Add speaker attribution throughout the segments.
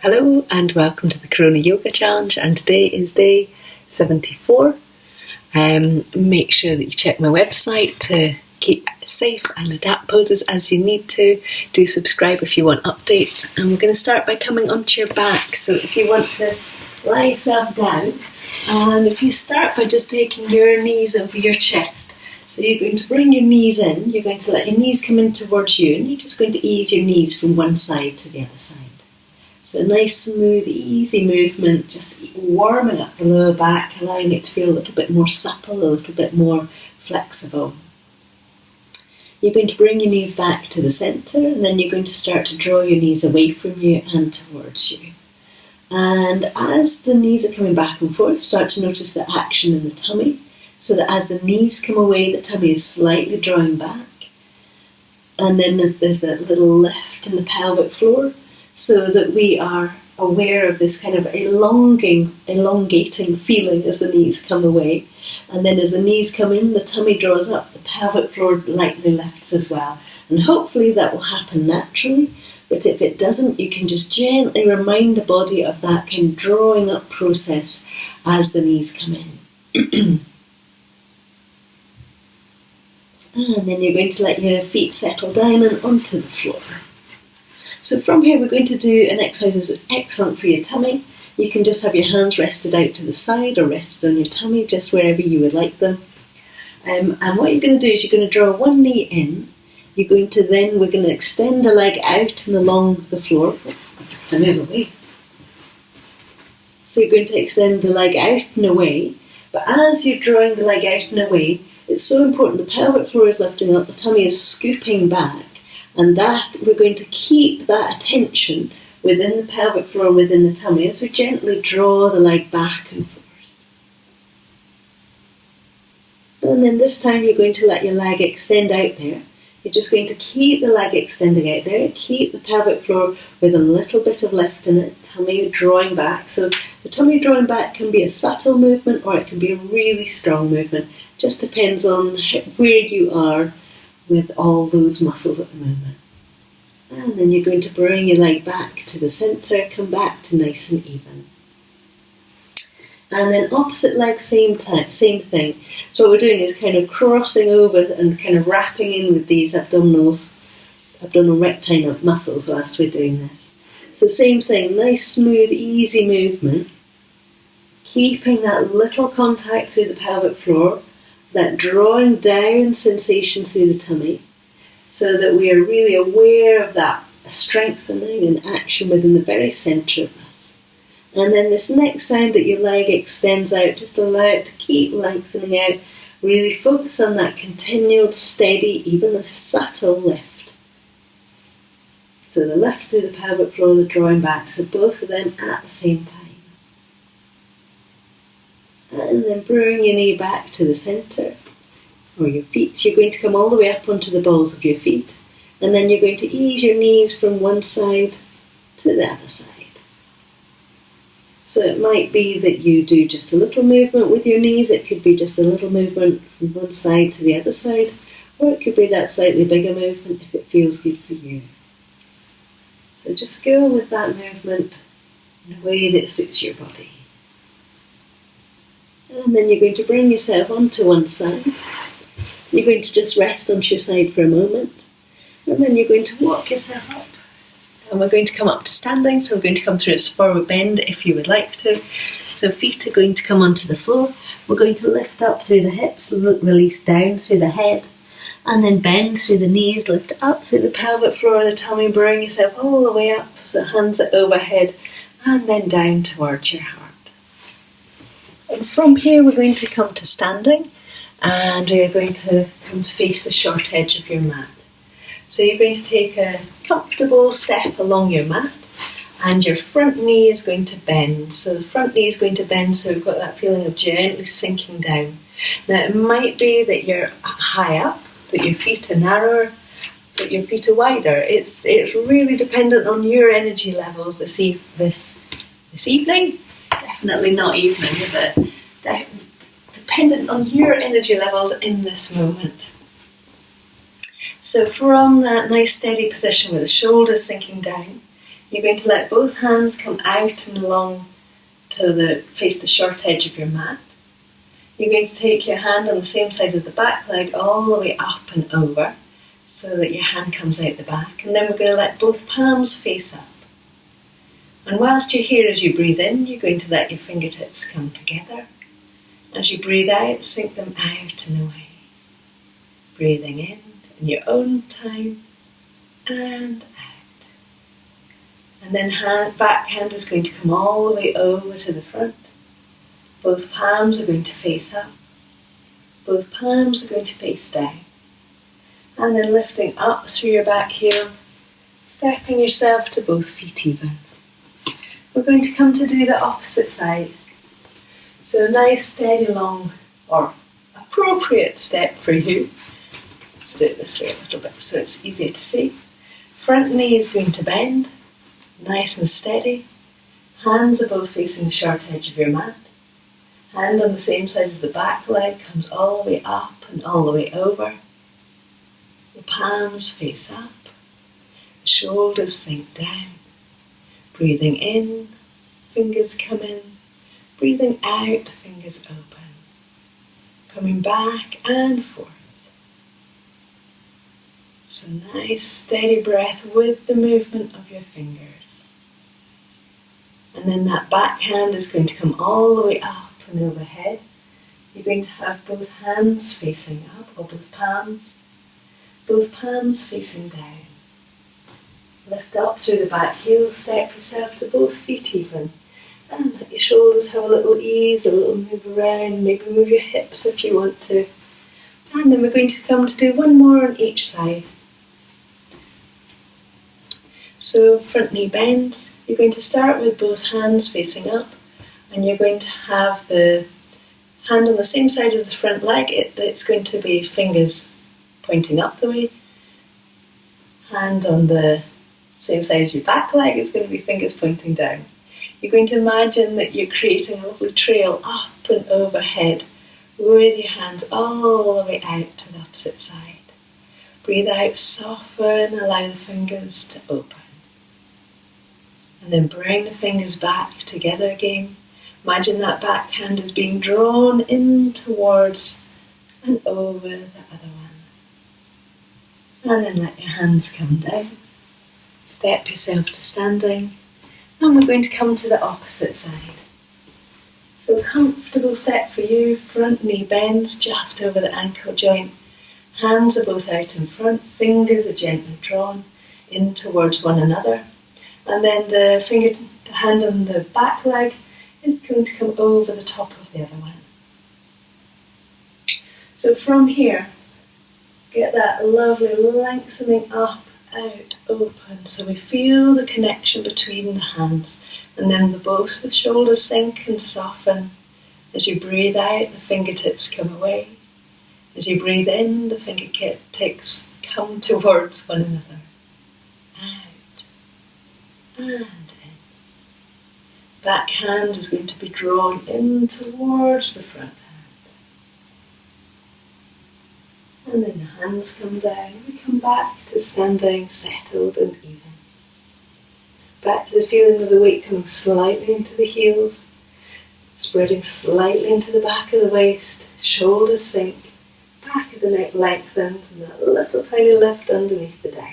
Speaker 1: Hello and welcome to the Corona Yoga Challenge, and today is day 74. Make sure that you check my website to keep safe and adapt poses as you need to. Do subscribe if you want updates, and we're going to start by coming onto your back. So if you want to lie yourself down, and if you start by just taking your knees over your chest. So you're going to bring your knees in, you're going to let your knees come in towards you, and you're just going to ease your knees from one side to the other side. So a nice, smooth, easy movement, just warming up the lower back, allowing it to feel a little bit more supple, a little bit more flexible. You're going to bring your knees back to the centre, and then you're going to start to draw your knees away from you and towards you. And as the knees are coming back and forth, start to notice the action in the tummy, so that as the knees come away, the tummy is slightly drawing back. And then there's that little lift in the pelvic floor, so that we are aware of this kind of elongating feeling as the knees come away. And then as the knees come in, the tummy draws up, the pelvic floor lightly lifts as well. And hopefully that will happen naturally, but if it doesn't, you can just gently remind the body of that kind of drawing up process as the knees come in. And then you're going to let your feet settle down and onto the floor. So from here we're going to do an exercise that's excellent for your tummy. You can just have your hands rested out to the side or rested on your tummy, just wherever you would like them. And what you're going to do is you're going to draw one knee in. We're going to extend the leg out and along the floor. I have to move away. So you're going to extend the leg out and away. But as you're drawing the leg out and away, it's so important the pelvic floor is lifting up, the tummy is scooping back. And that we're going to keep that attention within the pelvic floor, within the tummy, as we gently draw the leg back and forth. And then this time you're going to let your leg extend out there. You're just going to keep the leg extending out there, keep the pelvic floor with a little bit of lift in it, tummy drawing back. So the tummy drawing back can be a subtle movement or it can be a really strong movement. Just depends on where you are with all those muscles at the moment. And then you're going to bring your leg back to the centre, come back to nice and even. And then opposite leg, same thing. So what we're doing is kind of crossing over and kind of wrapping in with these abdominal rectangle muscles whilst we're doing this. So same thing, nice, smooth, easy movement. Keeping that little contact through the pelvic floor, that drawing down sensation through the tummy, so that we are really aware of that strengthening and action within the very centre of us. And then this next time that your leg extends out, just allow it to keep lengthening out. Really focus on that continued, steady, even a subtle lift. So the lift through the pelvic floor, the drawing back, so both of them at the same time. And then bring your knee back to the centre, or your feet. You're going to come all the way up onto the balls of your feet, and then you're going to ease your knees from one side to the other side. So it might be that you do just a little movement with your knees, it could be just a little movement from one side to the other side, or it could be that slightly bigger movement if it feels good for you. So just go with that movement in a way that suits your body. And then you're going to bring yourself onto one side. You're going to just rest onto your side for a moment. And then you're going to walk yourself up. And we're going to come up to standing. So we're going to come through a forward bend if you would like to. So feet are going to come onto the floor. We're going to lift up through the hips, release down through the head. And then bend through the knees, lift up through the pelvic floor of the tummy. Bring yourself all the way up. So hands are overhead. And then down towards your heart. And from here we're going to come to standing, and we're going to come to face the short edge of your mat. So you're going to take a comfortable step along your mat, and your front knee is going to bend. So the front knee is going to bend, so we've got that feeling of gently sinking down. Now it might be that you're high up, that your feet are narrower, that your feet are wider. It's really dependent on your energy levels this evening. Definitely not evening, is it? Dependent on your energy levels in this moment. So from that nice steady position with the shoulders sinking down, You're going to let both hands come out and along to face the short edge of your mat. You're going to take your hand on the same side as the back leg all the way up and over so that your hand comes out the back. And then we're going to let both palms face up. And whilst you're here, as you breathe in, you're going to let your fingertips come together. As you breathe out, sink them out and away. Breathing in your own time and out. And then back hand is going to come all the way over to the front. Both palms are going to face up. Both palms are going to face down. And then lifting up through your back heel, stepping yourself to both feet even. We're going to come to do the opposite side. So a nice, steady, long, or appropriate step for you. Let's do it this way a little bit so it's easier to see. Front knee is going to bend, nice and steady. Hands are both facing the short edge of your mat. Hand on the same side as the back leg comes all the way up and all the way over. The palms face up. The shoulders sink down. Breathing in, fingers come in. Breathing out, fingers open. Coming back and forth. So nice steady breath with the movement of your fingers. And then that back hand is going to come all the way up and overhead. You're going to have both hands facing up, or both palms facing down. Lift up through the back heel, step yourself to both feet even. And let your shoulders have a little ease, a little move around, maybe move your hips if you want to. And then we're going to come to do one more on each side. So front knee bends. You're going to start with both hands facing up, and you're going to have the hand on the same side as the front leg. It's going to be fingers pointing up the way. Hand on the same side as your back leg, it's going to be fingers pointing down. You're going to imagine that you're creating a lovely trail up and overhead with your hands all the way out to the opposite side. Breathe out, soften, allow the fingers to open. And then bring the fingers back together again. Imagine that back hand is being drawn in towards and over the other one. And then let your hands come down. Step yourself to standing. And we're going to come to the opposite side. So comfortable step for you. Front knee bends just over the ankle joint. Hands are both out in front. Fingers are gently drawn in towards one another. And then the hand on the back leg is going to come over the top of the other one. So from here, get that lovely lengthening up, out, open. So we feel the connection between the hands. And then both the shoulders sink and soften. As you breathe out, the fingertips come away. As you breathe in, the fingertips come towards one another. Out. And in. Back hand is going to be drawn in towards the front hand. And then the hands come down. We come back to standing, settled and even. Back to the feeling of the weight coming slightly into the heels, spreading slightly into the back of the waist, shoulders sink, back of the neck lengthens, and that little tiny lift underneath the diaphragm.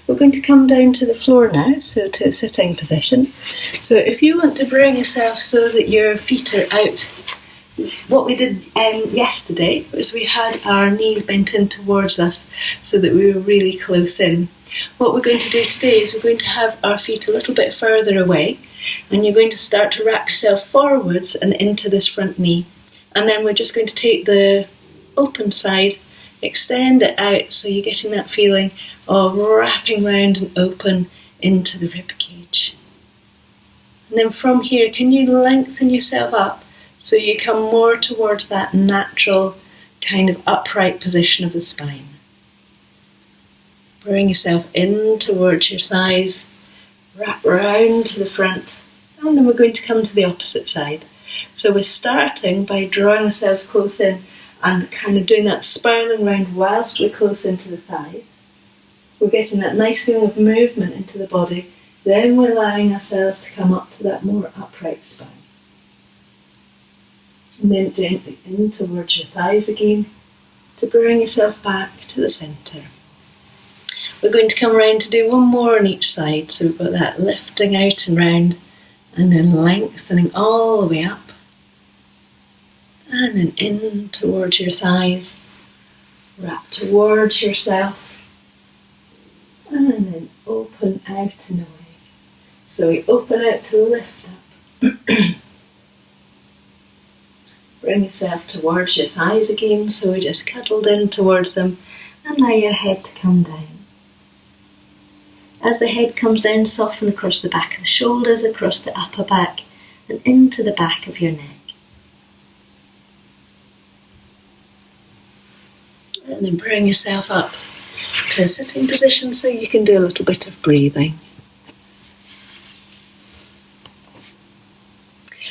Speaker 1: We're going to come down to the floor now, so to a sitting position. So if you want to bring yourself so that your feet are out, what we did yesterday was we had our knees bent in towards us so that we were really close in. What we're going to do today is we're going to have our feet a little bit further away, and you're going to start to wrap yourself forwards and into this front knee. And then we're just going to take the open side, extend it out so you're getting that feeling of wrapping round and open into the rib cage. And then from here, can you lengthen yourself up so you come more towards that natural kind of upright position of the spine. Bring yourself in towards your thighs, wrap round to the front, and then we're going to come to the opposite side. So we're starting by drawing ourselves close in and kind of doing that spiraling round whilst we're close into the thighs. we're getting that nice feeling of movement into the body, then we're allowing ourselves to come up to that more upright spine. And then gently in towards your thighs again to bring yourself back to the centre. We're going to come around to do one more on each side. So we've got that lifting out and round and then lengthening all the way up. And then in towards your thighs, wrap towards yourself, and then open out and away. So we open out to lift up. Bring yourself towards your thighs again, so we just cuddled in towards them, and allow your head to come down. As the head comes down, soften across the back of the shoulders, across the upper back, and into the back of your neck. And then bring yourself up to a sitting position so you can do a little bit of breathing.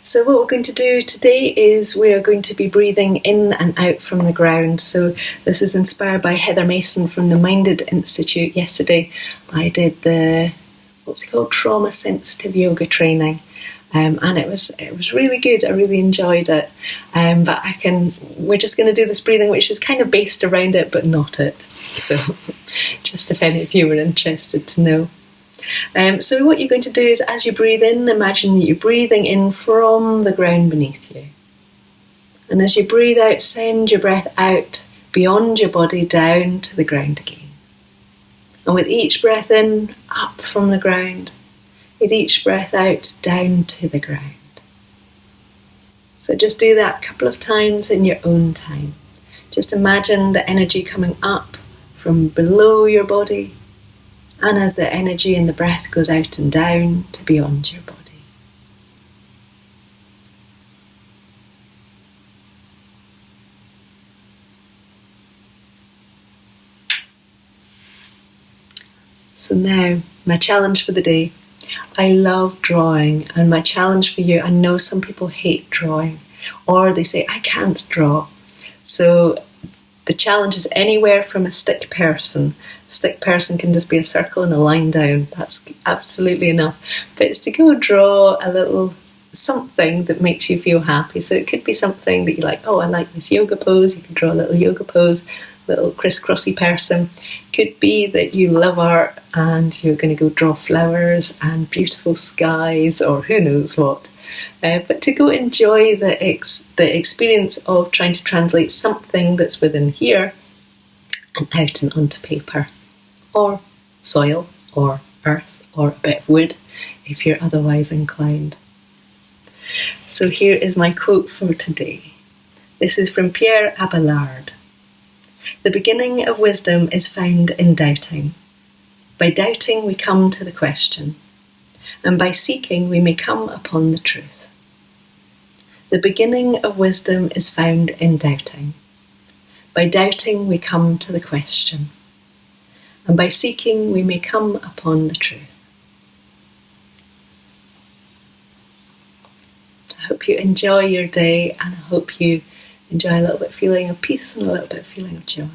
Speaker 1: So what we're going to do today is we are going to be breathing in and out from the ground. So this was inspired by Heather Mason from the Minded Institute. Yesterday I did the, trauma sensitive yoga training. And it was really good. I really enjoyed it. But we're just going to do this breathing, which is kind of based around it, but not it. So, just if any of you were interested to know. So what you're going to do is, as you breathe in, imagine that you're breathing in from the ground beneath you. And as you breathe out, send your breath out beyond your body down to the ground again. And with each breath in, up from the ground. With each breath out, down to the ground. So just do that a couple of times in your own time. Just imagine the energy coming up from below your body, and as the energy and the breath goes out and down to beyond your body. So now, my challenge for the day. I love drawing, and my challenge for you, I know some people hate drawing, or they say, I can't draw. So the challenge is anywhere from a stick person. A stick person can just be a circle and a line down. That's absolutely enough. But it's to go draw a little something that makes you feel happy. So it could be something that you like, I like this yoga pose. You can draw a little yoga pose, little crisscrossy person. Could be that you love art and you're going to go draw flowers and beautiful skies, or who knows what. But to go enjoy the experience of trying to translate something that's within here and out and onto paper, or soil, or earth, or a bit of wood, if you're otherwise inclined. So here is my quote for today. This is from Pierre Abelard. The beginning of wisdom is found in doubting. By doubting we come to the question, and by seeking we may come upon the truth. The beginning of wisdom is found in doubting. By doubting we come to the question, and by seeking we may come upon the truth. I hope you enjoy your day, and I hope you enjoy a little bit of feeling of peace and a little bit of feeling of joy.